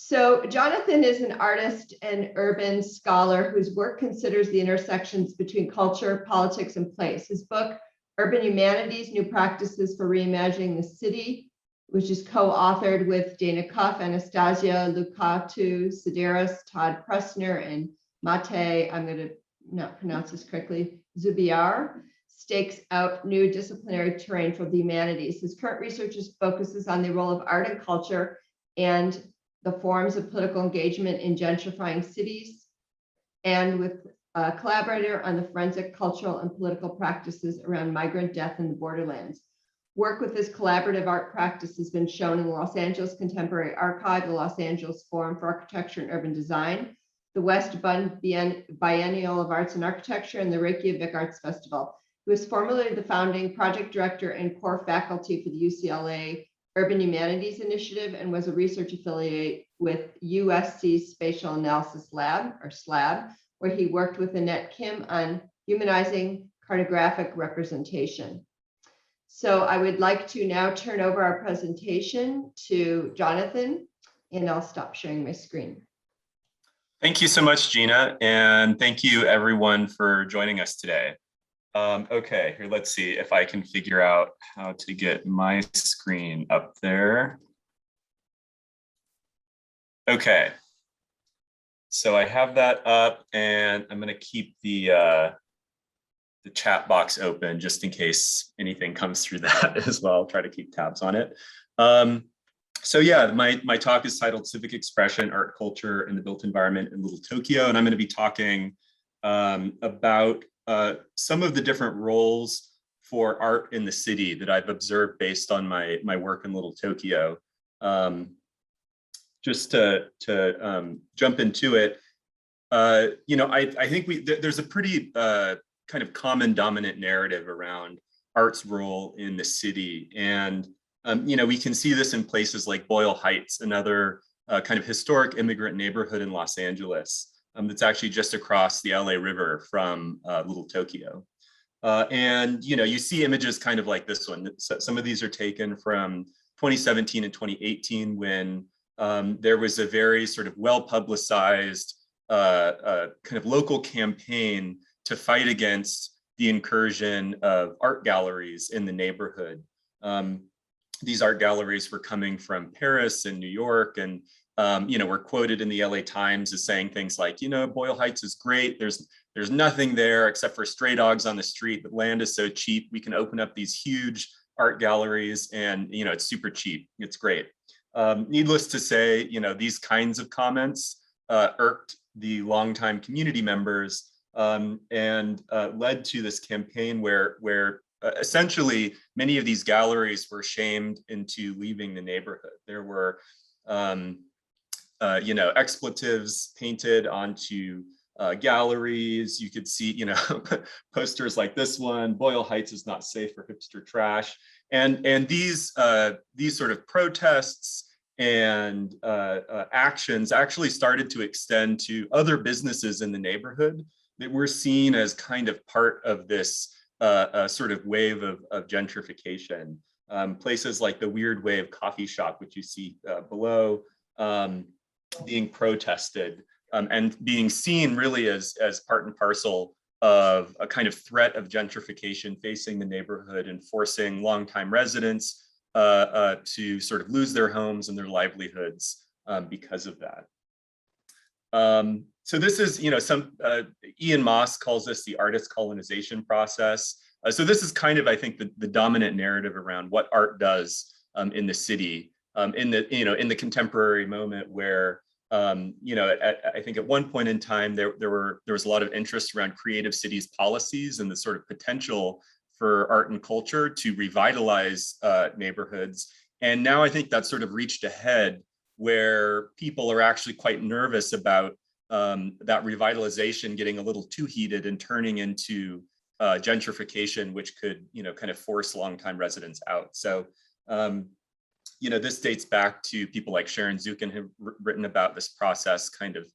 So Jonathan is an artist and urban scholar whose work considers the intersections between culture, politics, and place. His book, Urban Humanities, New Practices for Reimagining the City, which is co-authored with Dana Cuff, Anastasia Lukatu, Sideris, Todd Pressner, and Mate, I'm going to not pronounce this correctly, Zubiar, stakes out new disciplinary terrain for the humanities. His current research focuses on the role of art and culture and the forms of political engagement in gentrifying cities, and with a collaborator on the forensic cultural and political practices around migrant death in the borderlands. Work with this collaborative art practice has been shown in the Los Angeles Contemporary Archive, the Los Angeles Forum for Architecture and Urban Design, the West Bund Biennial of Arts and Architecture, and the Reykjavik Arts Festival. He was formerly the founding project director and core faculty for the UCLA Urban Humanities Initiative and was a research affiliate with USC's Spatial Analysis Lab, or SLAB, where he worked with Annette Kim on humanizing cartographic representation. So I would like to now turn over our presentation to Jonathan, and I'll stop sharing my screen. Thank you so much, Gina, and thank you everyone for joining us today. Okay, here, let's see if I can figure out how to get my screen up there. Okay, so I have that up, and I'm going to keep the chat box open just in case anything comes through that as well. I'll try to keep tabs on it. So yeah, my talk is titled Civic Expression, Art, Culture, and the Built Environment in Little Tokyo, and I'm going to be talking about some of the different roles for art in the city that I've observed based on my work in Little Tokyo. Just to jump into it, you know, I think there's a pretty kind of common dominant narrative around art's role in the city, and you know, we can see this in places like Boyle Heights, another kind of historic immigrant neighborhood in Los Angeles. That's actually just across the LA River from Little Tokyo. And, you know, you see images kind of like this one. Some of these are taken from 2017 and 2018 when there was a very sort of well-publicized kind of local campaign to fight against the incursion of art galleries in the neighborhood. These art galleries were coming from Paris and New York, and you know, were quoted in the LA Times as saying things like, you know, Boyle Heights is great. There's nothing there except for stray dogs on the street, but land is so cheap. We can open up these huge art galleries and, you know, it's super cheap. It's great. Needless to say, you know, these kinds of comments irked the longtime community members and led to this campaign where essentially many of these galleries were shamed into leaving the neighborhood. There were you know, expletives painted onto galleries. You could see, you know, posters like this one, Boyle Heights is not safe for hipster trash. And these sort of protests and actions actually started to extend to other businesses in the neighborhood that were seen as kind of part of this sort of wave of gentrification. Places like the Weird Wave coffee shop, which you see below, being protested and being seen really as part and parcel of a kind of threat of gentrification facing the neighborhood and forcing longtime residents to sort of lose their homes and their livelihoods because of that. So this is, you know, Ian Moss calls this the artist colonization process. So this is kind of, I think, the dominant narrative around what art does in the city, in the contemporary moment where, you know, I think at one point in time there was a lot of interest around creative cities policies and the sort of potential for art and culture to revitalize neighborhoods. And now I think that's sort of reached a head where people are actually quite nervous about that revitalization getting a little too heated and turning into gentrification, which could, you know, kind of force longtime residents out. So, you know, this dates back to people like Sharon Zukin who have written about this process kind of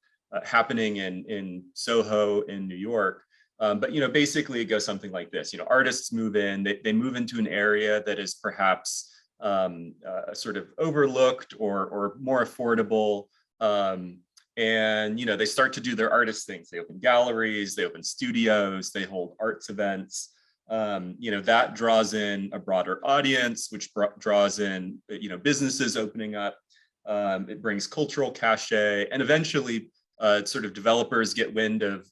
happening in Soho in New York. But, you know, basically it goes something like this. You know, artists move in, they move into an area that is perhaps sort of overlooked or more affordable, And they start to do their artist things. They open galleries, they open studios, they hold arts events. That draws in a broader audience, which draws in businesses opening up. It brings cultural cachet, and eventually sort of developers get wind of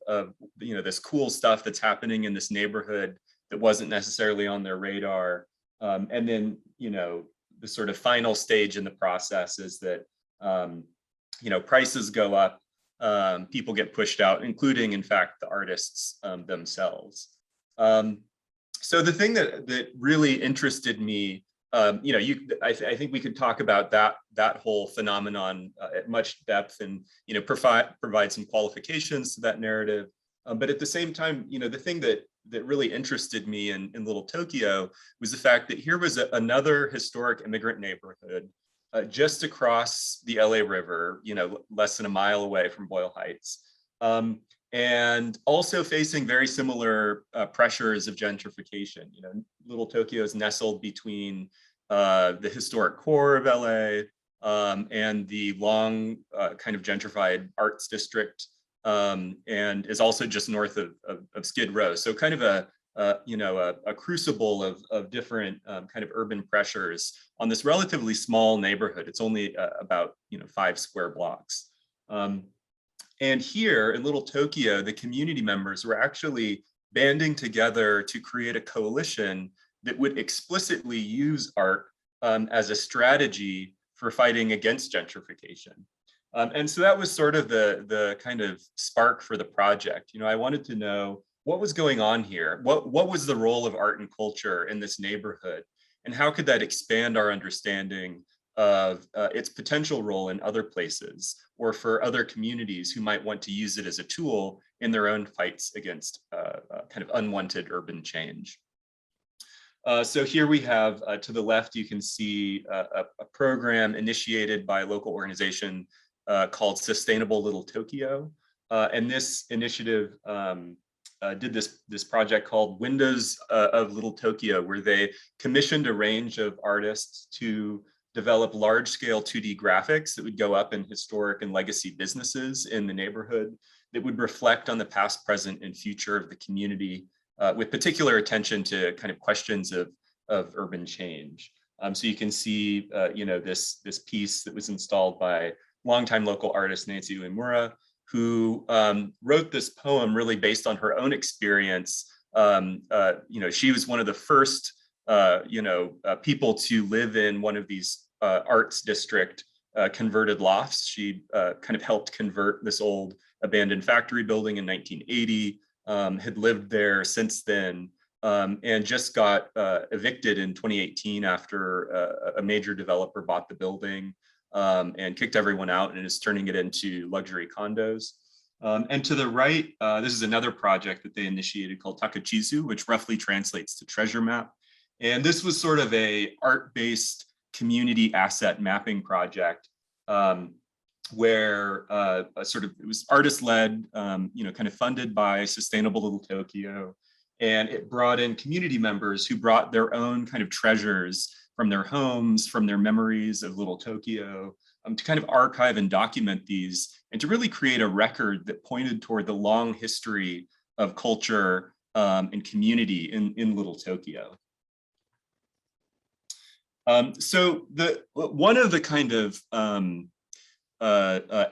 this cool stuff that's happening in this neighborhood that wasn't necessarily on their radar. And then the sort of final stage in the process is that prices go up, people get pushed out, including, in fact, the artists themselves. So the thing that really interested me, I think we could talk about that whole phenomenon at much depth, and provide some qualifications to that narrative. But at the same time, the thing that really interested me in Little Tokyo was the fact that here was another historic immigrant neighborhood just across the LA River, less than a mile away from Boyle Heights, and also facing very similar pressures of gentrification. Little Tokyo is nestled between the historic core of LA and the long kind of gentrified arts district, and is also just north of Skid Row. So kind of a crucible of different kind of urban pressures on this relatively small neighborhood. It's only about 5 square blocks. And here in Little Tokyo, the community members were actually banding together to create a coalition that would explicitly use art as a strategy for fighting against gentrification. And so that was sort of the kind of spark for the project. I wanted to know what was going on here. What was the role of art and culture in this neighborhood? And how could that expand our understanding of its potential role in other places, or for other communities who might want to use it as a tool in their own fights against kind of unwanted urban change. So here we have, to the left, you can see a program initiated by a local organization called Sustainable Little Tokyo. And this initiative did this project called Windows of Little Tokyo, where they commissioned a range of artists to develop large-scale 2D graphics that would go up in historic and legacy businesses in the neighborhood that would reflect on the past, present, and future of the community, with particular attention to kind of questions of urban change. So you can see, this piece that was installed by longtime local artist Nancy Uemura, who wrote this poem really based on her own experience. She was one of the first people to live in one of these arts district converted lofts. She kind of helped convert this old abandoned factory building in 1980, had lived there since then, and just got evicted in 2018 after a major developer bought the building and kicked everyone out and is turning it into luxury condos. And to the right, this is another project that they initiated called Takachizu, which roughly translates to treasure map. And this was sort of a art-based community asset mapping project where it was artist-led, kind of funded by Sustainable Little Tokyo. And it brought in community members who brought their own kind of treasures from their homes, from their memories of Little Tokyo, to kind of archive and document these, and to really create a record that pointed toward the long history of culture and community in Little Tokyo. So one of the kind of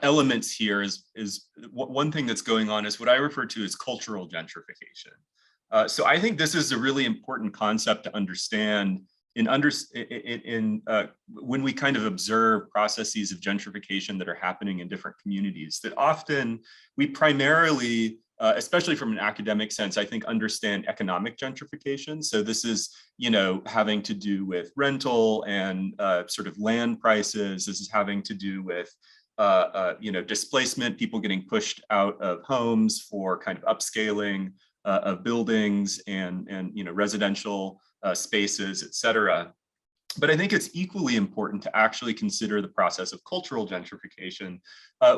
elements here is one thing that's going on is what I refer to as cultural gentrification. So I think this is a really important concept to understand when we kind of observe processes of gentrification that are happening in different communities, that often we primarily, especially from an academic sense, I think understand economic gentrification. So this is, having to do with rental and sort of land prices. This is having to do with, displacement, people getting pushed out of homes for kind of upscaling of buildings and residential spaces, et cetera. But I think it's equally important to actually consider the process of cultural gentrification,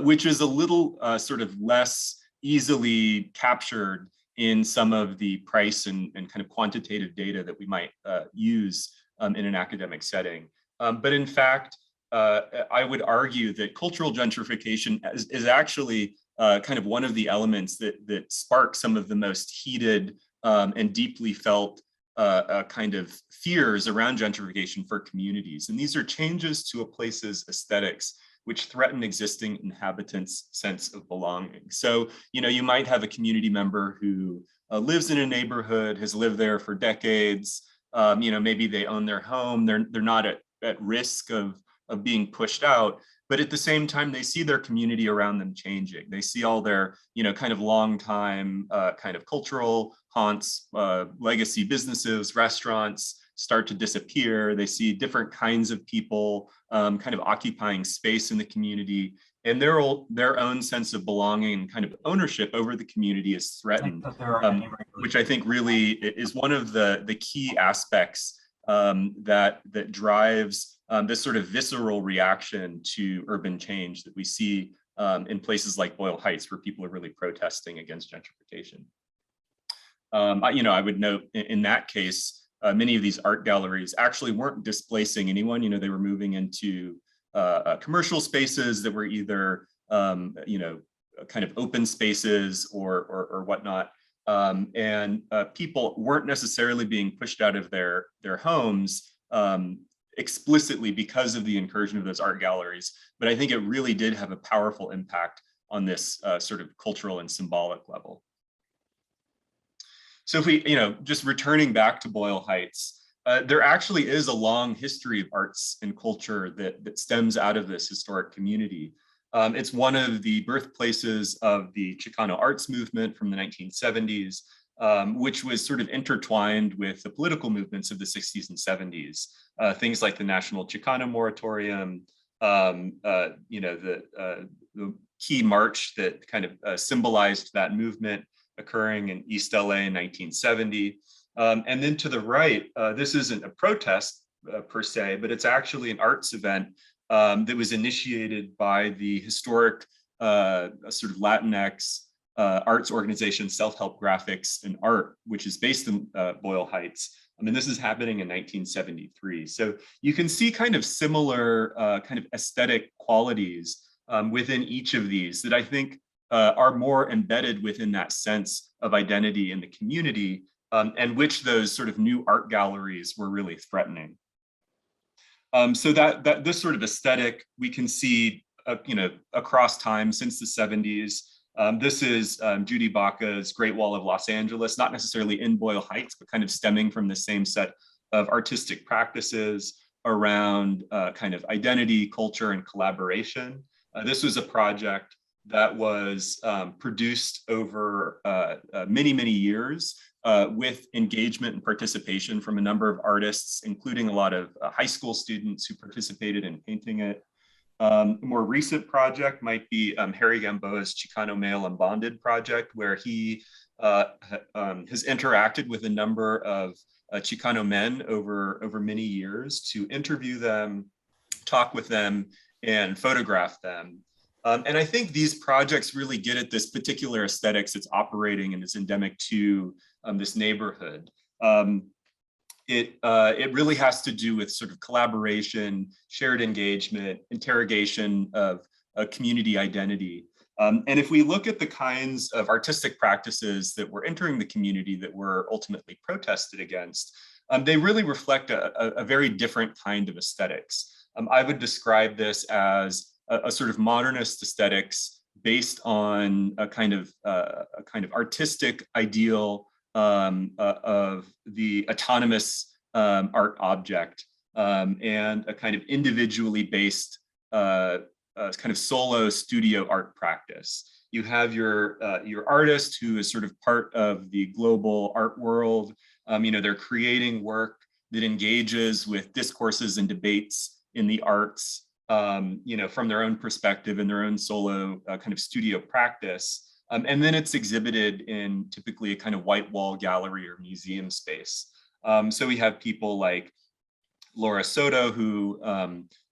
which is a little sort of less easily captured in some of the price and kind of quantitative data that we might use in an academic setting. But in fact, I would argue that cultural gentrification is actually kind of one of the elements that spark some of the most heated and deeply felt kind of fears around gentrification for communities. And these are changes to a place's aesthetics which threaten existing inhabitants' sense of belonging. So, you might have a community member who lives in a neighborhood, has lived there for decades. Maybe they own their home. They're not at risk of being pushed out, but at the same time, they see their community around them changing. They see all their, kind of long time kind of cultural haunts, legacy businesses, restaurants start to disappear. They see different kinds of people kind of occupying space in the community, and their own sense of belonging and kind of ownership over the community is threatened, which I think really is one of the key aspects that drives this sort of visceral reaction to urban change that we see in places like Boyle Heights, where people are really protesting against gentrification. I would note in that case, many of these art galleries actually weren't displacing anyone. They were moving into commercial spaces that were either, kind of open spaces or whatnot. And people weren't necessarily being pushed out of their homes explicitly because of the incursion of those art galleries. But I think it really did have a powerful impact on this sort of cultural and symbolic level. So if we, just returning back to Boyle Heights, there actually is a long history of arts and culture that stems out of this historic community. It's one of the birthplaces of the Chicano arts movement from the 1970s, which was sort of intertwined with the political movements of the 60s and 70s. Things like the National Chicano Moratorium, the key march that kind of symbolized that movement occurring in East LA in 1970. And then to the right, this isn't a protest per se, but it's actually an arts event that was initiated by the historic sort of Latinx arts organization, Self-Help Graphics and Art, which is based in Boyle Heights. I mean, this is happening in 1973. So you can see kind of similar kind of aesthetic qualities within each of these that I think are more embedded within that sense of identity in the community, and which those sort of new art galleries were really threatening. So that this sort of aesthetic we can see, across time since the 70s. This is Judy Baca's Great Wall of Los Angeles, not necessarily in Boyle Heights, but kind of stemming from the same set of artistic practices around kind of identity, culture, and collaboration. This was a project that was produced over many, many years with engagement and participation from a number of artists, including a lot of high school students who participated in painting it. A more recent project might be Harry Gamboa's Chicano Male Unbonded project, where he has interacted with a number of Chicano men over many years to interview them, talk with them, and photograph them. And I think these projects really get at this particular aesthetics that's operating and is endemic to this neighborhood. It really has to do with sort of collaboration, shared engagement, interrogation of a community identity. And if we look at the kinds of artistic practices that were entering the community that were ultimately protested against, they really reflect a very different kind of aesthetics. I would describe this as a sort of modernist aesthetics based on a kind of artistic ideal of the autonomous art object, and a kind of individually based kind of solo studio art practice. You have your artist who is sort of part of the global art world. They're creating work that engages with discourses and debates in the arts, from their own perspective and their own solo kind of studio practice. And then it's exhibited in typically a kind of white wall gallery or museum space. So we have people like Laura Soto, who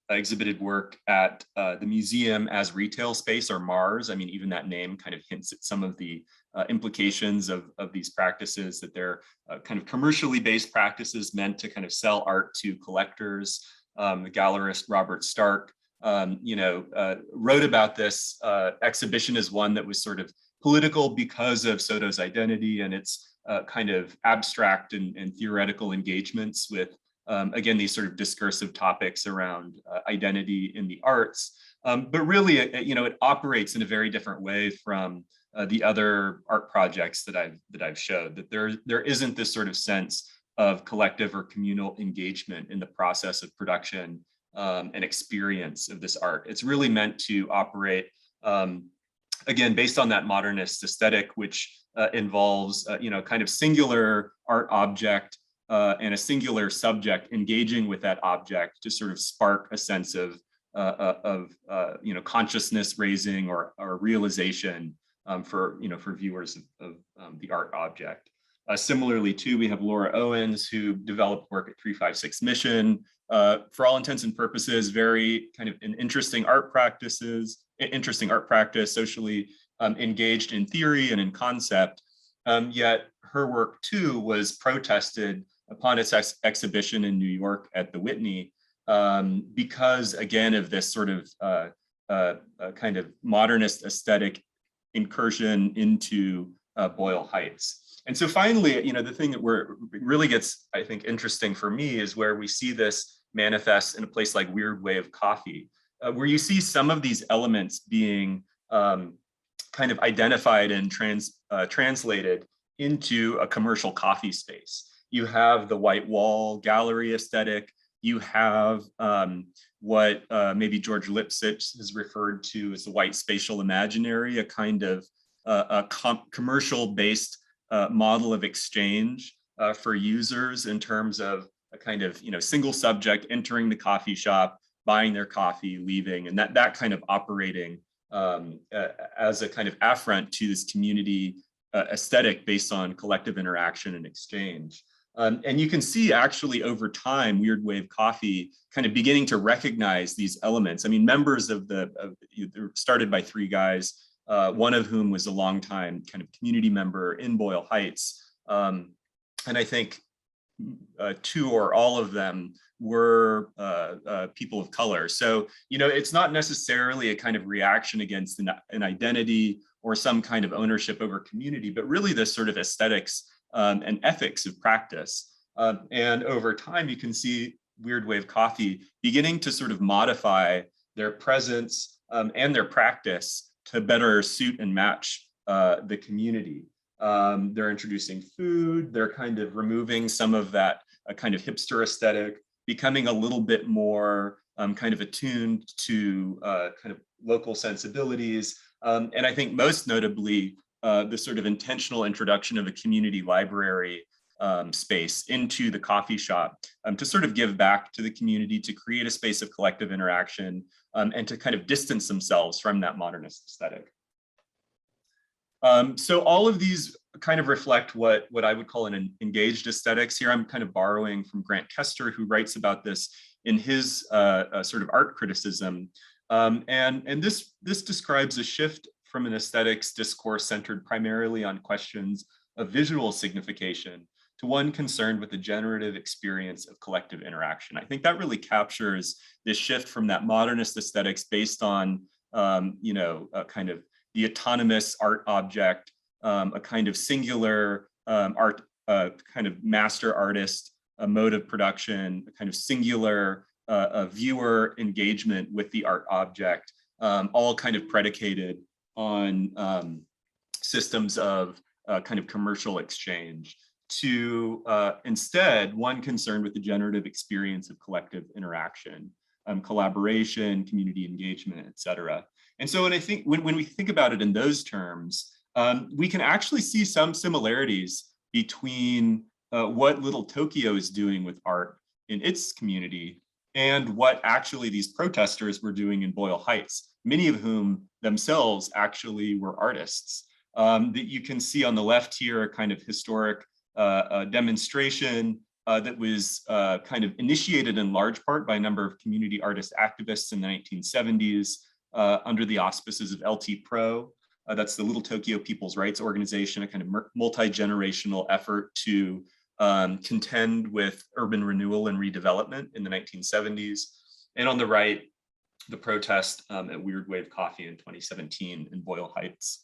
exhibited work at the museum as retail space, or Mars. I mean, even that name kind of hints at some of the implications of these practices, that they're kind of commercially based practices meant to kind of sell art to collectors. the gallerist Robert Stark, wrote about this exhibition as one that was sort of political because of Soto's identity and its kind of abstract and theoretical engagements with, again, these sort of discursive topics around identity in the arts. But really, it operates in a very different way from the other art projects that I've showed. That there isn't this sort of sense of collective or communal engagement in the process of production and experience of this art. It's really meant to operate, again, based on that modernist aesthetic, which involves, kind of singular art object and a singular subject engaging with that object to sort of spark a sense of consciousness raising or realization for viewers of the art object. Similarly, too, we have Laura Owens, who developed work at 356 Mission. For all intents and purposes, very kind of an interesting art practice, socially engaged in theory and in concept. Yet her work, too, was protested upon its exhibition in New York at the Whitney because, again, of this sort of kind of modernist aesthetic incursion into Boyle Heights. And so finally, the thing that really gets, I think, interesting for me is where we see this manifest in a place like Weird Wave Coffee, where you see some of these elements being kind of identified and translated into a commercial coffee space. You have the white wall gallery aesthetic. You have what maybe George Lipsitch has referred to as the white spatial imaginary, a kind of commercial-based model of exchange for users in terms of a kind of single subject entering the coffee shop, buying their coffee, leaving, and that kind of operating as a kind of affront to this community aesthetic based on collective interaction and exchange. And you can see actually over time, Weird Wave Coffee kind of beginning to recognize these elements. I mean, members of started by three guys, one of whom was a longtime kind of community member in Boyle Heights. And I think two or all of them were people of color. So, it's not necessarily a kind of reaction against an identity or some kind of ownership over community, but really this sort of aesthetics and ethics of practice. And over time, you can see Weird Wave Coffee beginning to sort of modify their presence and their practice to better suit and match the community. They're introducing food, they're kind of removing some of that kind of hipster aesthetic, becoming a little bit more kind of attuned to kind of local sensibilities. And I think most notably, the sort of intentional introduction of a community library space into the coffee shop to sort of give back to the community, to create a space of collective interaction, and to kind of distance themselves from that modernist aesthetic. So all of these kind of reflect what I would call an engaged aesthetics. Here I'm kind of borrowing from Grant Kester, who writes about this in his sort of art criticism. And this describes a shift from an aesthetics discourse centered primarily on questions of visual signification to one concerned with the generative experience of collective interaction. I think that really captures this shift from that modernist aesthetics based on, kind of the autonomous art object, a kind of singular art, kind of master artist, a mode of production, a kind of singular viewer engagement with the art object, all kind of predicated on systems of kind of commercial exchange, to instead one concerned with the generative experience of collective interaction, collaboration, community engagement, et cetera. And so, I think when we think about it in those terms, we can actually see some similarities between what Little Tokyo is doing with art in its community and what actually these protesters were doing in Boyle Heights, many of whom themselves actually were artists. That you can see on the left here, a kind of historic demonstration that was kind of initiated in large part by a number of community artist activists in the 1970s under the auspices of LT Pro. That's the Little Tokyo People's Rights Organization, a kind of multi-generational effort to contend with urban renewal and redevelopment in the 1970s. And on the right, the protest at Weird Wave Coffee in 2017 in Boyle Heights.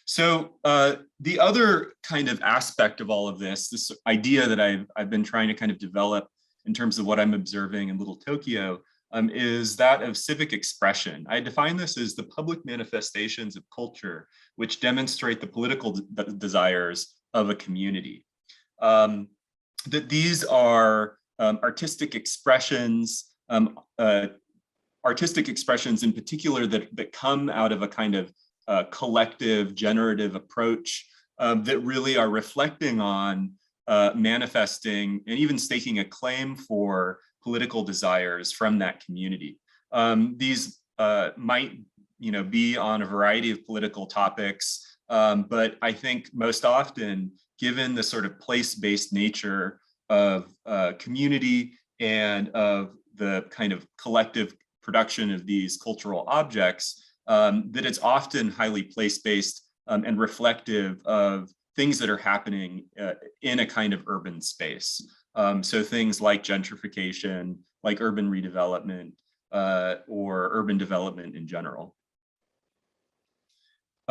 So the other kind of aspect of all of this idea that I've been trying to kind of develop in terms of what I'm observing in Little Tokyo is that of civic expression. I define this as the public manifestations of culture which demonstrate the political desires of a community. That these are artistic expressions in particular that come out of a kind of collective generative approach that really are reflecting on manifesting and even staking a claim for political desires from that community. These might be on a variety of political topics, but I think most often, given the sort of place-based nature of community and of the kind of collective production of these cultural objects, that it's often highly place-based and reflective of things that are happening in a kind of urban space. So things like gentrification, like urban redevelopment, or urban development in general.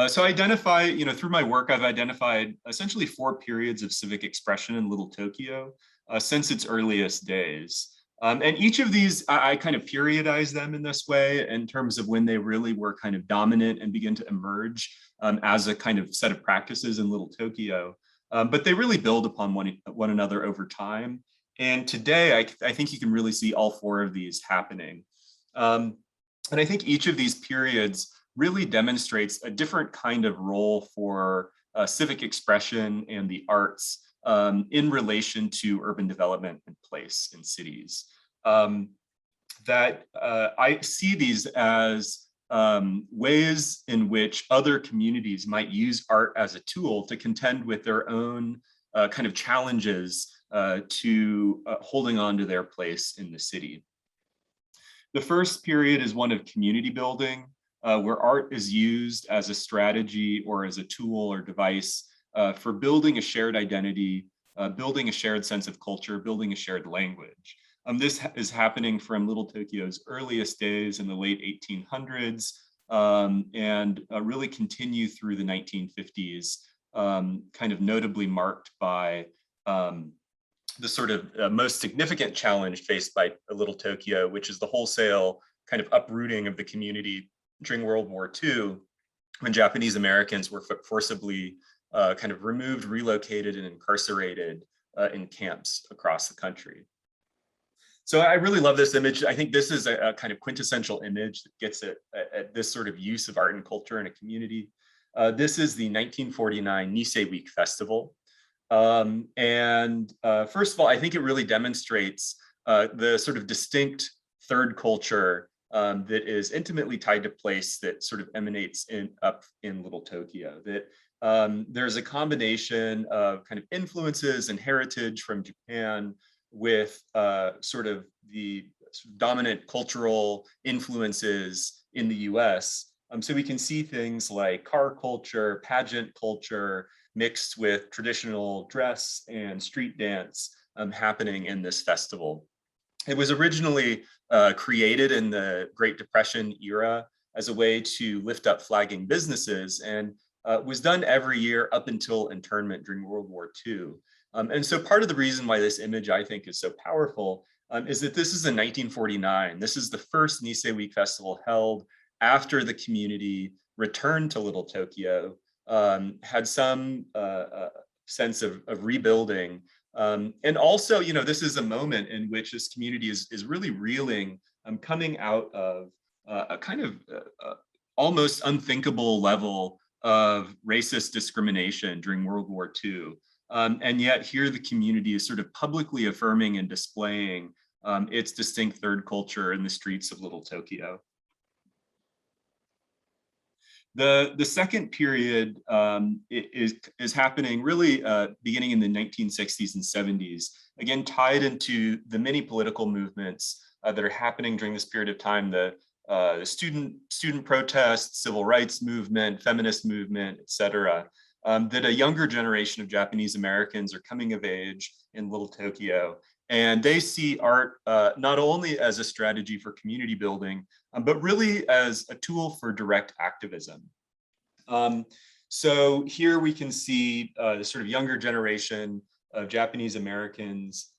So I identify, through my work, I've identified essentially 4 periods of civic expression in Little Tokyo since its earliest days. And each of these, I kind of periodize them in this way in terms of when they really were kind of dominant and begin to emerge as a kind of set of practices in Little Tokyo. But they really build upon one another over time. And today, I think you can really see all 4 of these happening. And I think each of these periods really demonstrates a different kind of role for civic expression and the arts in relation to urban development and place in cities. I see these as ways in which other communities might use art as a tool to contend with their own kind of challenges to holding on to their place in the city. The first period is one of community building, where art is used as a strategy or as a tool or device for building a shared identity, building a shared sense of culture, building a shared language. This is happening from Little Tokyo's earliest days in the late 1800s and really continue through the 1950s, kind of notably marked by the sort of most significant challenge faced by Little Tokyo, which is the wholesale kind of uprooting of the community during World War II, when Japanese Americans were forcibly kind of removed, relocated, and incarcerated in camps across the country. So I really love this image. I think this is a kind of quintessential image that gets at this sort of use of art and culture in a community. This is the 1949 Nisei Week Festival. First of all, I think it really demonstrates the sort of distinct third culture that is intimately tied to place that sort of emanates up in Little Tokyo. That there's a combination of kind of influences and heritage from Japan with sort of the dominant cultural influences in the US. So we can see things like car culture, pageant culture, mixed with traditional dress and street dance happening in this festival. It was originally created in the Great Depression era as a way to lift up flagging businesses, and was done every year up until internment during World War II. And so part of the reason why this image, I think, is so powerful is that this is in 1949. This is the first Nisei Week Festival held after the community returned to Little Tokyo, had some sense of rebuilding. And also, this is a moment in which this community is really reeling, coming out of a kind of almost unthinkable level of racist discrimination during World War II. And yet here the community is sort of publicly affirming and displaying its distinct third culture in the streets of Little Tokyo. The second period is happening really beginning in the 1960s and 70s, again, tied into the many political movements that are happening during this period of time, the student protests, civil rights movement, feminist movement, et cetera. that a younger generation of Japanese Americans are coming of age in Little Tokyo. And they see art not only as a strategy for community building, but really as a tool for direct activism. So here we can see the sort of younger generation of Japanese Americans,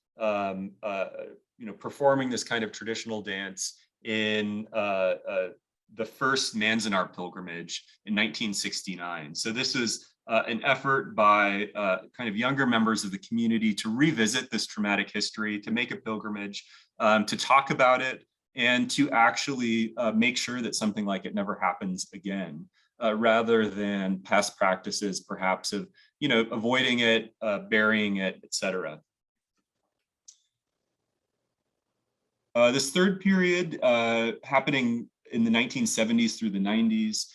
performing this kind of traditional dance in the first Manzanar pilgrimage in 1969. So this is an effort by kind of younger members of the community to revisit this traumatic history, to make a pilgrimage, to talk about it, and to actually make sure that something like it never happens again, rather than past practices, perhaps of avoiding it, burying it, etc. This third period, happening in the 1970s through the 90s,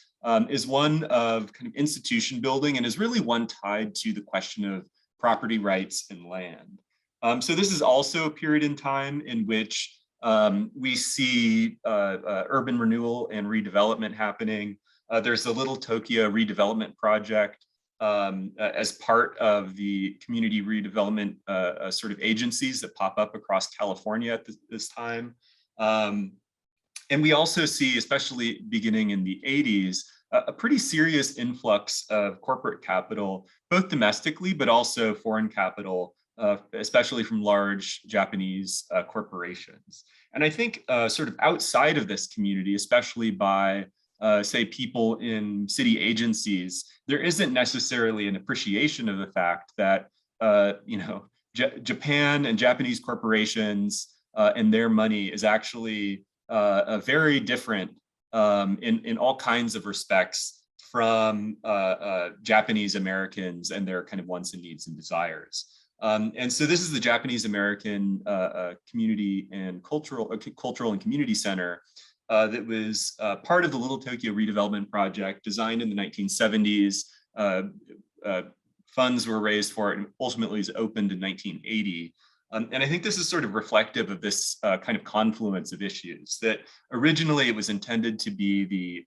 is one of kind of institution building, and is really one tied to the question of property rights and land. So this is also a period in time in which we see urban renewal and redevelopment happening. There's the Little Tokyo redevelopment project as part of the community redevelopment sort of agencies that pop up across California at this time. And we also see, especially beginning in the 80s, a pretty serious influx of corporate capital, both domestically, but also foreign capital, especially from large Japanese corporations. And I think sort of outside of this community, especially by, say, people in city agencies, there isn't necessarily an appreciation of the fact that, Japan and Japanese corporations and their money is actually very different in all kinds of respects from Japanese Americans and their kind of wants and needs and desires. And so this is the Japanese American Community and Cultural and Community Center that was part of the Little Tokyo redevelopment project, designed in the 1970s. Funds were raised for it and ultimately was opened in 1980. And I think this is sort of reflective of this kind of confluence of issues, that originally it was intended to be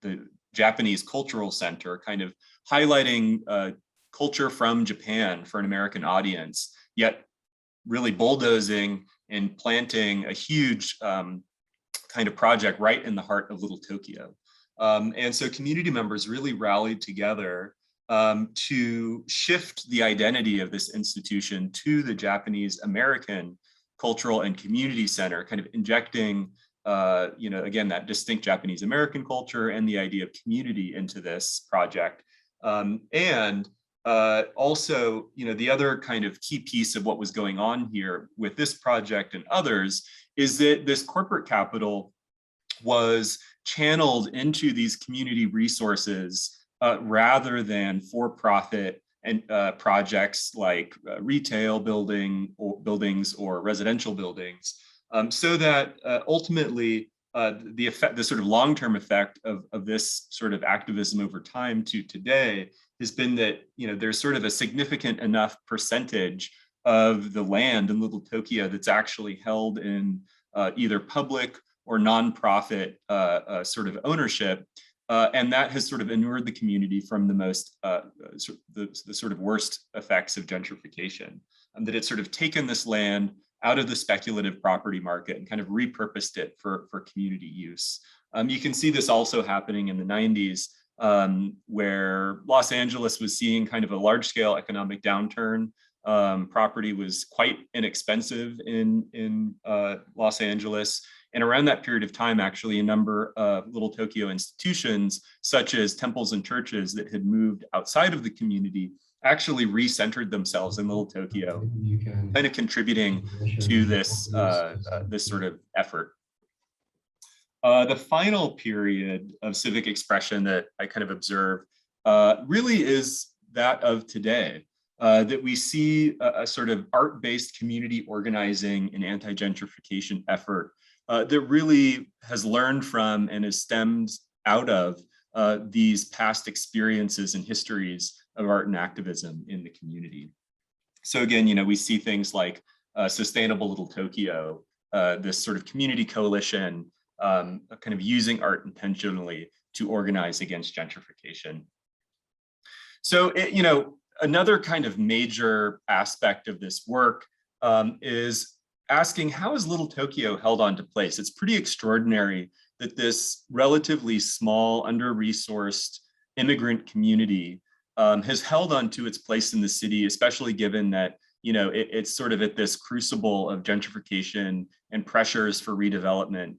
the Japanese Cultural Center, kind of highlighting culture from Japan for an American audience, yet really bulldozing and planting a huge kind of project right in the heart of Little Tokyo. And so community members really rallied together to shift the identity of this institution to the Japanese American Cultural and Community Center, kind of injecting, again, that distinct Japanese American culture and the idea of community into this project. And also, the other kind of key piece of what was going on here with this project and others is that this corporate capital was channeled into these community resources rather than for-profit and projects like retail buildings or residential buildings, so that ultimately the sort of long-term effect of this sort of activism over time to today has been that there's sort of a significant enough percentage of the land in Little Tokyo that's actually held in either public or nonprofit sort of ownership. And that has sort of inured the community from the most, the sort of worst effects of gentrification, that it's sort of taken this land out of the speculative property market and kind of repurposed it for community use. You can see this also happening in the 90s, where Los Angeles was seeing kind of a large scale economic downturn. Property was quite inexpensive in Los Angeles. And around that period of time, actually, a number of Little Tokyo institutions, such as temples and churches that had moved outside of the community, actually recentered themselves in Little Tokyo, kind of contributing to this, this sort of effort. The final period of civic expression that I kind of observe really is that of today. That we see a sort of art-based community organizing and anti-gentrification effort that really has learned from and has stemmed out of these past experiences and histories of art and activism in the community. So again, we see things like Sustainable Little Tokyo, this sort of community coalition, kind of using art intentionally to organize against gentrification. So, another kind of major aspect of this work is asking, how is Little Tokyo held on to place? It's pretty extraordinary that this relatively small, under-resourced immigrant community has held on to its place in the city, especially given that it's sort of at this crucible of gentrification and pressures for redevelopment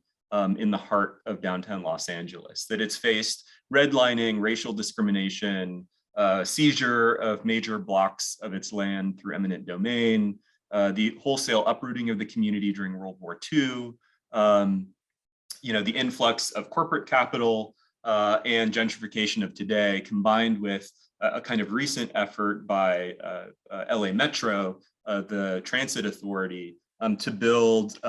in the heart of downtown Los Angeles, that it's faced redlining, racial discrimination, seizure of major blocks of its land through eminent domain, the wholesale uprooting of the community during World War II, the influx of corporate capital and gentrification of today, combined with a kind of recent effort by LA Metro, the transit authority, to build,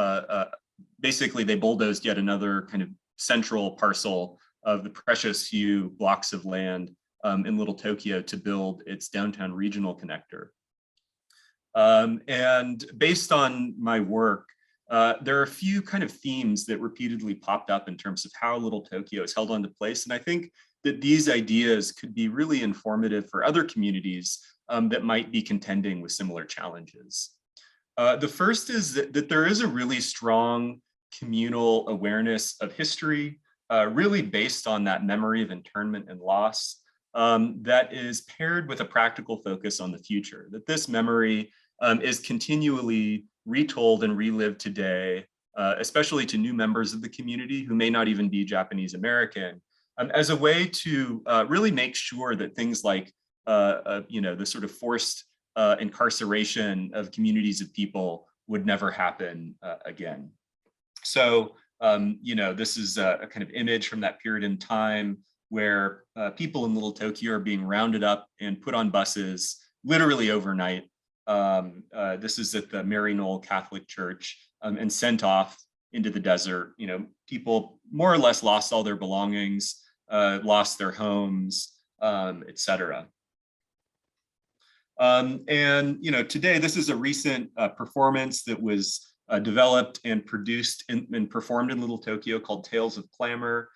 basically they bulldozed yet another kind of central parcel of the precious few blocks of land in Little Tokyo to build its downtown regional connector. And based on my work, there are a few kind of themes that repeatedly popped up in terms of how Little Tokyo is held onto place. And I think that these ideas could be really informative for other communities that might be contending with similar challenges. The first is that there is a really strong communal awareness of history, really based on that memory of internment and loss, that is paired with a practical focus on the future, that this memory is continually retold and relived today, especially to new members of the community who may not even be Japanese American, as a way to really make sure that things like the sort of forced incarceration of communities of people would never happen again. So, this is a kind of image from that period in time where people in Little Tokyo are being rounded up and put on buses literally overnight. This is at the Mary Knoll Catholic Church and sent off into the desert. People more or less lost all their belongings, lost their homes, etc. Today, this is a recent performance that was developed and produced and performed in Little Tokyo called Tales of Clamor,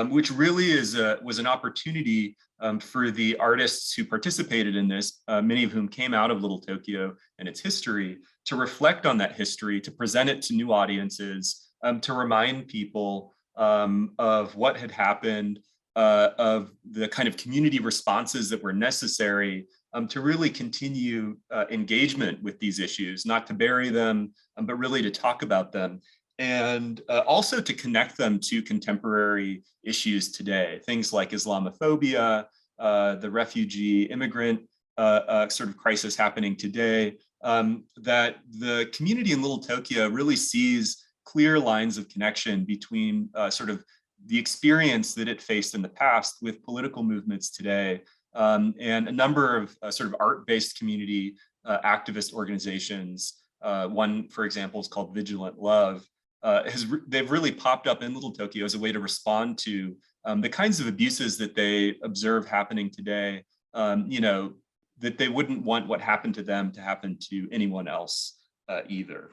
which really was an opportunity for the artists who participated in this, many of whom came out of Little Tokyo and its history, to reflect on that history, to present it to new audiences, to remind people of what had happened, of the kind of community responses that were necessary to really continue engagement with these issues, not to bury them, but really to talk about them. And also to connect them to contemporary issues today, things like Islamophobia, the refugee immigrant sort of crisis happening today, that the community in Little Tokyo really sees clear lines of connection between sort of the experience that it faced in the past with political movements today, and a number of sort of art-based community activist organizations. One, for example, is called Vigilant Love. They've really popped up in Little Tokyo as a way to respond to the kinds of abuses that they observe happening today, that they wouldn't want what happened to them to happen to anyone else either.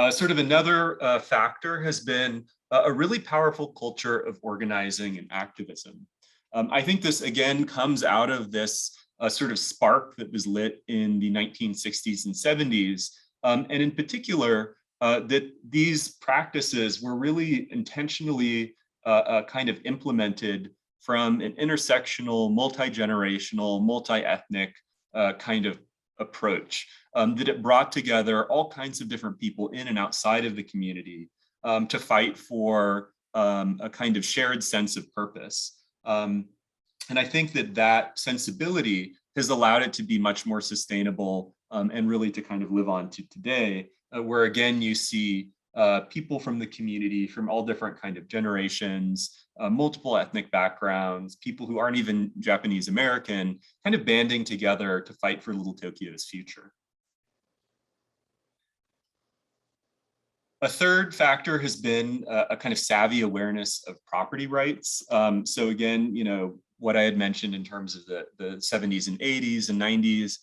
Sort of another factor has been a really powerful culture of organizing and activism. I think this again comes out of this sort of spark that was lit in the 1960s and 70s, and in particular, that these practices were really intentionally kind of implemented from an intersectional, multi-generational, multi-ethnic kind of approach, that it brought together all kinds of different people in and outside of the community to fight for a kind of shared sense of purpose. And I think that that sensibility has allowed it to be much more sustainable and really to kind of live on to today, where again, you see people from the community from all different kind of generations, multiple ethnic backgrounds, people who aren't even Japanese American, kind of banding together to fight for Little Tokyo's future. A third factor has been a kind of savvy awareness of property rights. So again, what I had mentioned in terms of the 70s and 80s and 90s,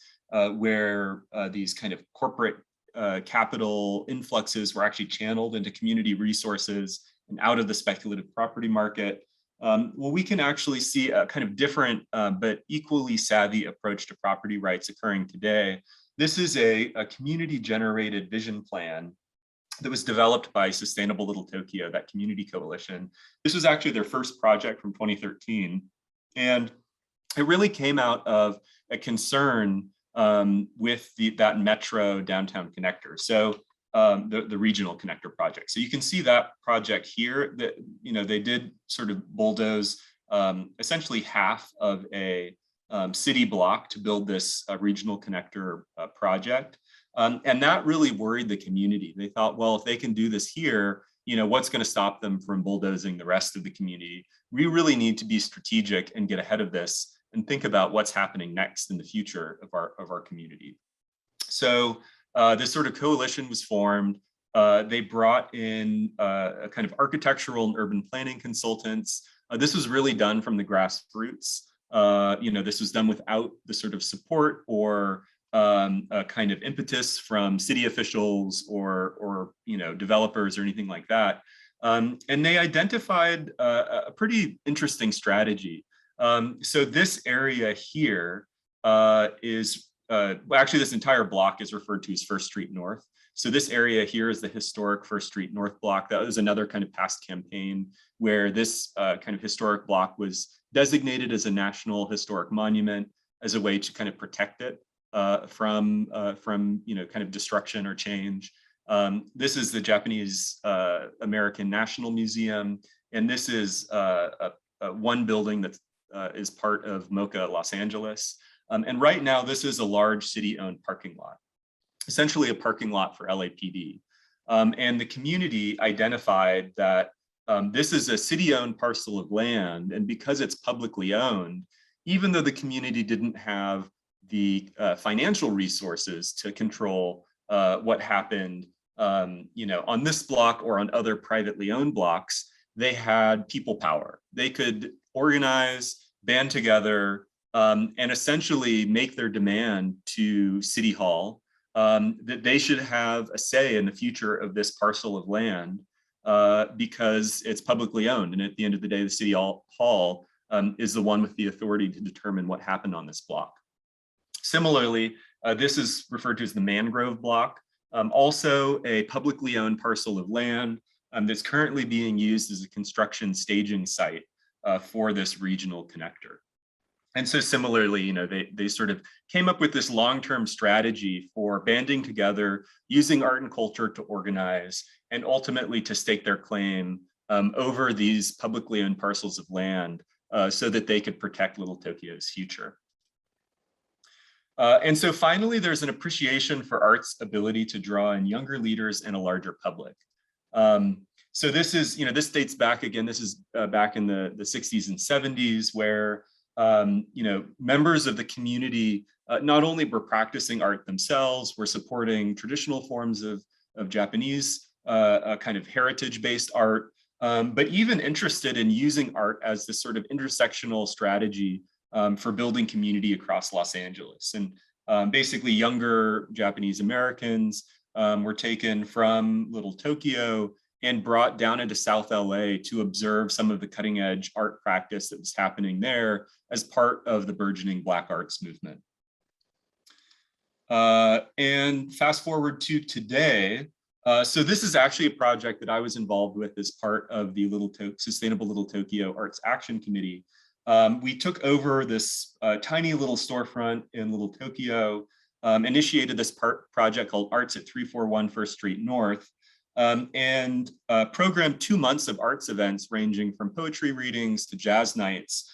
where these kind of corporate capital influxes were actually channeled into community resources and out of the speculative property market. well, we can actually see a kind of different but equally savvy approach to property rights occurring today. This is a community-generated vision plan that was developed by Sustainable Little Tokyo, that community coalition. This was actually their first project from 2013. And it really came out of a concern with that metro downtown connector. So the regional connector project. So you can see that project here that, they did sort of bulldoze essentially half of a city block to build this regional connector project. And that really worried the community. They thought, well, if they can do this here, what's going to stop them from bulldozing the rest of the community? We really need to be strategic and get ahead of this and think about what's happening next in the future of our community. So this sort of coalition was formed. They brought in a kind of architectural and urban planning consultants. This was really done from the grassroots. This was done without the sort of support or a kind of impetus from city officials or developers or anything like that. And they identified a pretty interesting strategy. So this area here is actually this entire block is referred to as First Street North. So this area here is the historic First Street North block. That was another kind of past campaign where this kind of historic block was designated as a national historic monument as a way to kind of protect it from kind of destruction or change. This is the Japanese American National Museum, and this is one building that is part of MoCA Los Angeles. And right now, this is a large city-owned parking lot, essentially a parking lot for LAPD. And the community identified that this is a city-owned parcel of land, and because it's publicly owned, even though the community didn't have the financial resources to control what happened, on this block or on other privately owned blocks, they had people power. They could organize, band together, and essentially make their demand to City Hall that they should have a say in the future of this parcel of land because it's publicly owned. And at the end of the day, the City Hall is the one with the authority to determine what happened on this block. Similarly, this is referred to as the Mangrove Block, also a publicly owned parcel of land that's currently being used as a construction staging site for this regional connector. And so similarly, they sort of came up with this long-term strategy for banding together, using art and culture to organize, and ultimately to stake their claim over these publicly owned parcels of land so that they could protect Little Tokyo's future. And so finally, there's an appreciation for art's ability to draw in younger leaders and a larger public. So this is, this dates back again, this is back in the 60s and 70s where, members of the community not only were practicing art themselves, were supporting traditional forms of Japanese kind of heritage-based art, but even interested in using art as this sort of intersectional strategy for building community across Los Angeles. And basically younger Japanese Americans were taken from Little Tokyo and brought down into South LA to observe some of the cutting edge art practice that was happening there as part of the burgeoning Black arts movement. And fast forward to today. So this is actually a project that I was involved with as part of the Sustainable Little Tokyo Arts Action Committee. We took over this tiny little storefront in Little Tokyo, initiated this project called Arts at 341 First Street North, and programmed 2 months of arts events ranging from poetry readings to jazz nights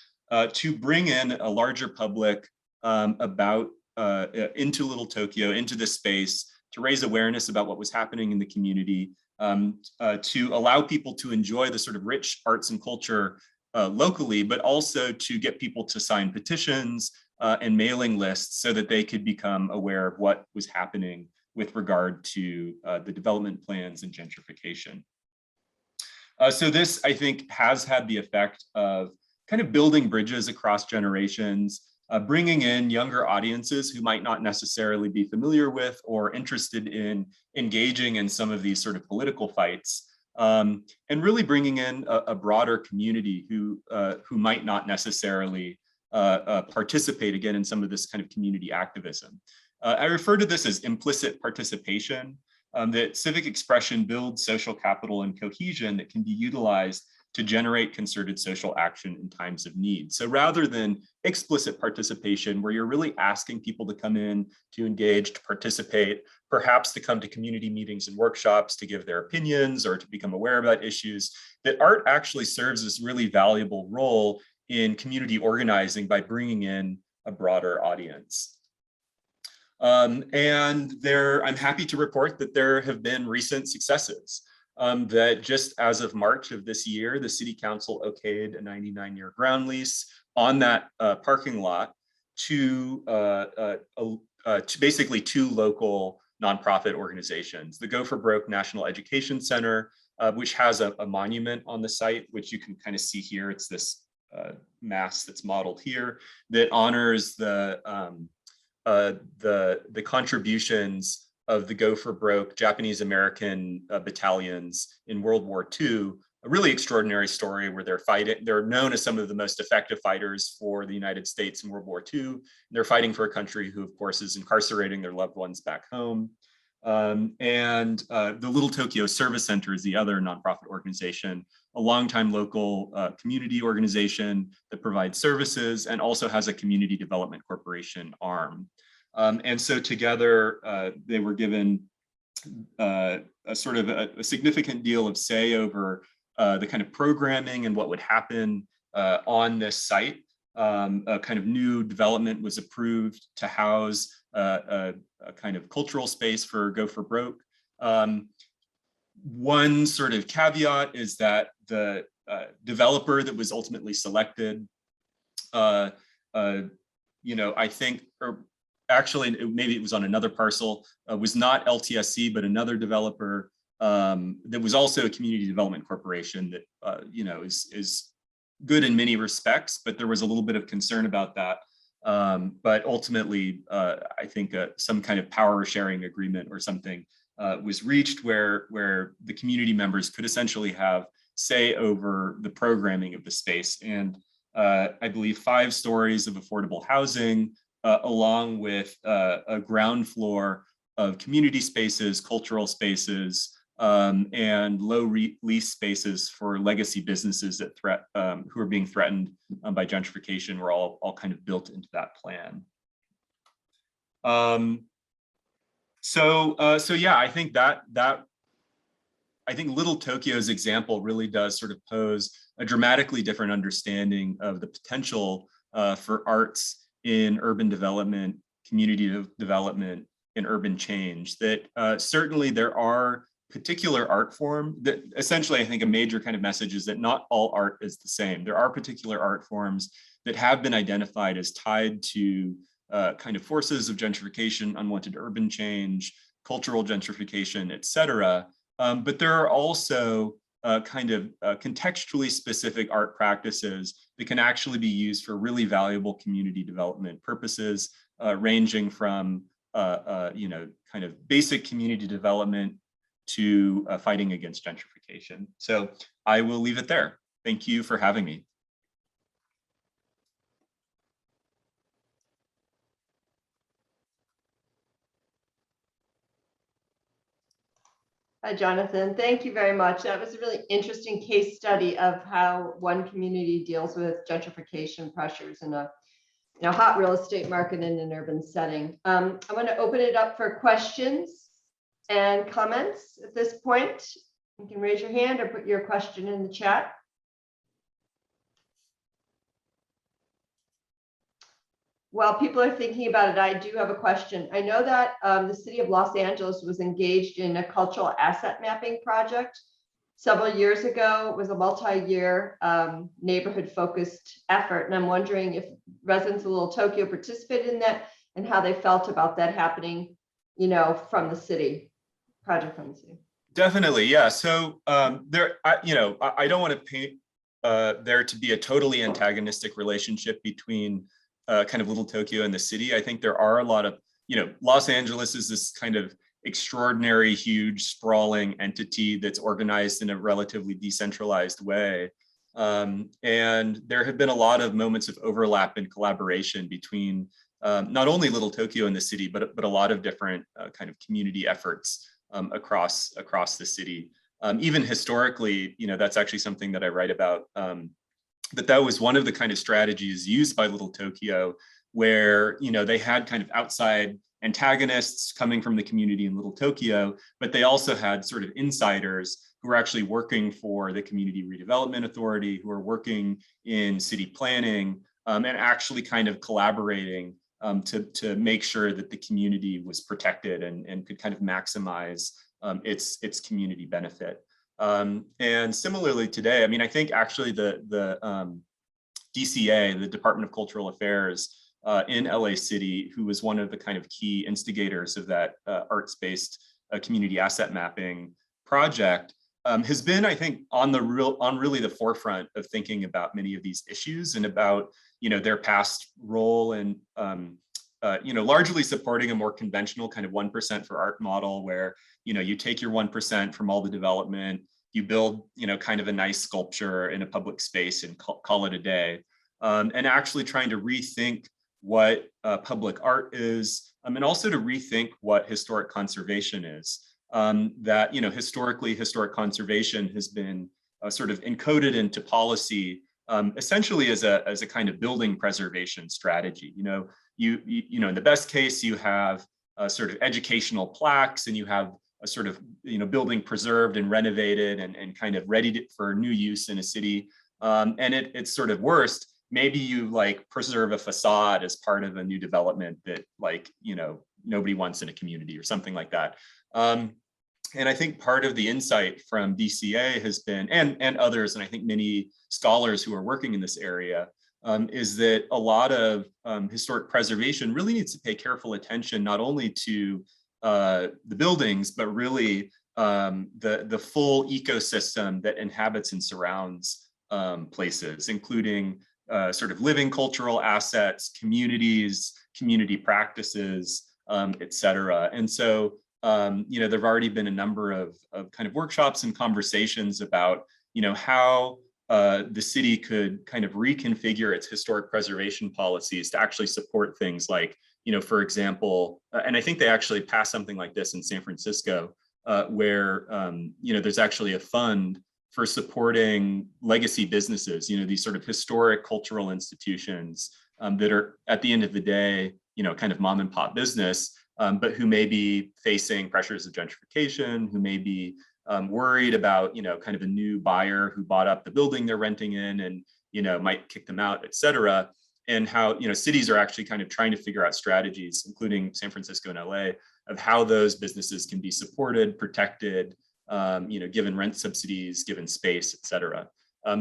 to bring in a larger public into Little Tokyo, into this space, to raise awareness about what was happening in the community, to allow people to enjoy the sort of rich arts and culture locally, but also to get people to sign petitions and mailing lists so that they could become aware of what was happening with regard to the development plans and gentrification. So this, I think, has had the effect of kind of building bridges across generations, bringing in younger audiences who might not necessarily be familiar with or interested in engaging in some of these sort of political fights, and really bringing in a broader community who might not necessarily participate again in some of this kind of community activism. I refer to this as implicit participation, that civic expression builds social capital and cohesion that can be utilized to generate concerted social action in times of need. So rather than explicit participation, where you're really asking people to come in, to engage, to participate, perhaps to come to community meetings and workshops to give their opinions or to become aware about issues, that art actually serves this really valuable role in community organizing by bringing in a broader audience. I'm happy to report that there have been recent successes. That just as of March of this year, the City Council okayed a 99-year ground lease on that parking lot to basically two local nonprofit organizations, the Go for Broke National Education Center, which has a monument on the site, which you can kind of see here. It's this mass that's modeled here that honors the contributions of the Go for Broke Japanese American battalions in World War II, a really extraordinary story where they're fighting. They're known as some of the most effective fighters for the United States in World War II. They're fighting for a country who, of course, is incarcerating their loved ones back home. The Little Tokyo Service Center is the other nonprofit organization, a longtime local community organization that provides services and also has a community development corporation arm. And so together, they were given a sort of a significant deal of say over the kind of programming and what would happen on this site. A kind of new development was approved to house a kind of cultural space for Go for Broke. One sort of caveat is that the developer that was ultimately selected, I think, or actually maybe it was on another parcel, was not LTSC, but another developer that was also a community development corporation that, is good in many respects, but there was a little bit of concern about that. But ultimately, I think some kind of power sharing agreement or something was reached where the community members could essentially have say over the programming of the space. And I believe 5 stories of affordable housing, along with a ground floor of community spaces, cultural spaces, and low lease spaces for legacy businesses that who are being threatened by gentrification were all kind of built into that plan. So yeah, I think I think Little Tokyo's example really does sort of pose a dramatically different understanding of the potential for arts in urban development, community development, and urban change. That certainly there are particular art form that essentially I think a major kind of message is that not all art is the same. There are particular art forms that have been identified as tied to kind of forces of gentrification, unwanted urban change, cultural gentrification, et cetera. But there are also kind of contextually specific art practices that can actually be used for really valuable community development purposes, ranging from kind of basic community development to fighting against gentrification. So I will leave it there. Thank you for having me. Hi, Jonathan. Thank you very much. That was a really interesting case study of how one community deals with gentrification pressures in a hot real estate market in an urban setting. I want to open it up for questions and comments at this point. You can raise your hand or put your question in the chat. While people are thinking about it, I do have a question. I know that the city of Los Angeles was engaged in a cultural asset mapping project several years ago. It was a multi-year neighborhood-focused effort. And I'm wondering if residents of Little Tokyo participated in that and how they felt about that happening, from the city, project from the city. Definitely, yeah. So I don't want to paint there to be a totally antagonistic relationship between kind of Little Tokyo and the city. I think there are a lot of, Los Angeles is this kind of extraordinary, huge, sprawling entity that's organized in a relatively decentralized way. And there have been a lot of moments of overlap and collaboration between not only Little Tokyo and the city, but a lot of different kind of community efforts across the city. Even historically, that's actually something that I write about. That was one of the kind of strategies used by Little Tokyo, where they had kind of outside antagonists coming from the community in Little Tokyo, but they also had sort of insiders who were actually working for the Community Redevelopment Authority, who are working in city planning, and actually kind of collaborating to make sure that the community was protected and could kind of maximize its community benefit. And similarly today, I mean, I think actually the DCA, the Department of Cultural Affairs in LA City, who was one of the kind of key instigators of that arts-based community asset mapping project, has been, I think, on really the forefront of thinking about many of these issues and about their past role and largely supporting a more conventional kind of 1% for art model, where you take your 1% from all the development, you build kind of a nice sculpture in a public space and call it a day, and actually trying to rethink what public art is, and also to rethink what historic conservation is. That historically, historic conservation has been sort of encoded into policy, essentially as a kind of building preservation strategy. In the best case, you have sort of educational plaques, and you have a sort of building preserved and renovated and kind of ready for new use in a city. And it's sort of worst, maybe you preserve a facade as part of a new development that nobody wants in a community or something like that. And I think part of the insight from DCA has been, and others, and I think many scholars who are working in this area, is that a lot of historic preservation really needs to pay careful attention, not only to the buildings, but really the full ecosystem that inhabits and surrounds places, including sort of living cultural assets, communities, community practices, et cetera. And so, there've already been a number of kind of workshops and conversations about, how the city could kind of reconfigure its historic preservation policies to actually support things like, for example, and I think they actually passed something like this in San Francisco, where, there's actually a fund for supporting legacy businesses, these sort of historic cultural institutions that are, at the end of the day, kind of mom and pop business, but who may be facing pressures of gentrification, who may be worried about, kind of a new buyer who bought up the building they're renting in and, might kick them out, et cetera. And how, cities are actually kind of trying to figure out strategies, including San Francisco and LA, of how those businesses can be supported, protected, given rent subsidies, given space, et cetera.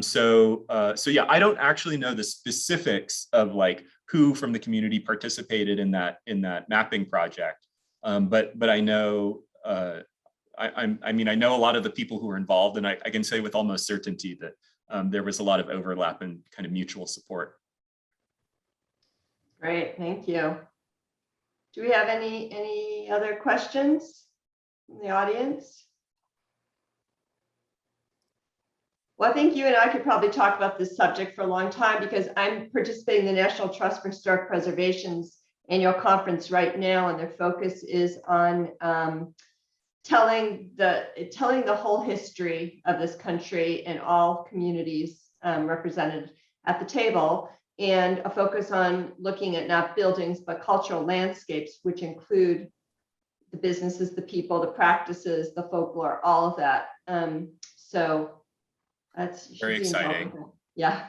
So yeah, I don't actually know the specifics of who from the community participated in that mapping project, but I know I know a lot of the people who were involved, and I can say with almost certainty that there was a lot of overlap and kind of mutual support. Great, thank you. Do we have any other questions from the audience? Well, I think you and I could probably talk about this subject for a long time, because I'm participating in the National Trust for Historic Preservation's annual conference right now, and their focus is on telling the whole history of this country and all communities represented at the table, and a focus on looking at not buildings but cultural landscapes, which include the businesses, the people, the practices, the folklore, all of that. So that's very exciting. Yeah.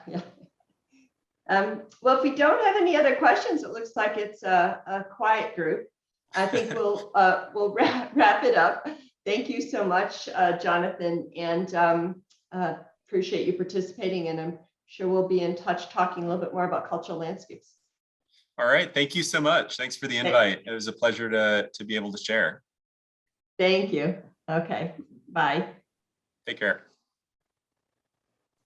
Well, if we don't have any other questions, it looks like it's a quiet group. I think we'll wrap it up. Thank you so much, Jonathan, and appreciate you participating. And I'm sure we'll be in touch talking a little bit more about cultural landscapes. All right. Thank you so much. Thanks for the invite. It was a pleasure to be able to share. Thank you. Okay. Bye. Take care.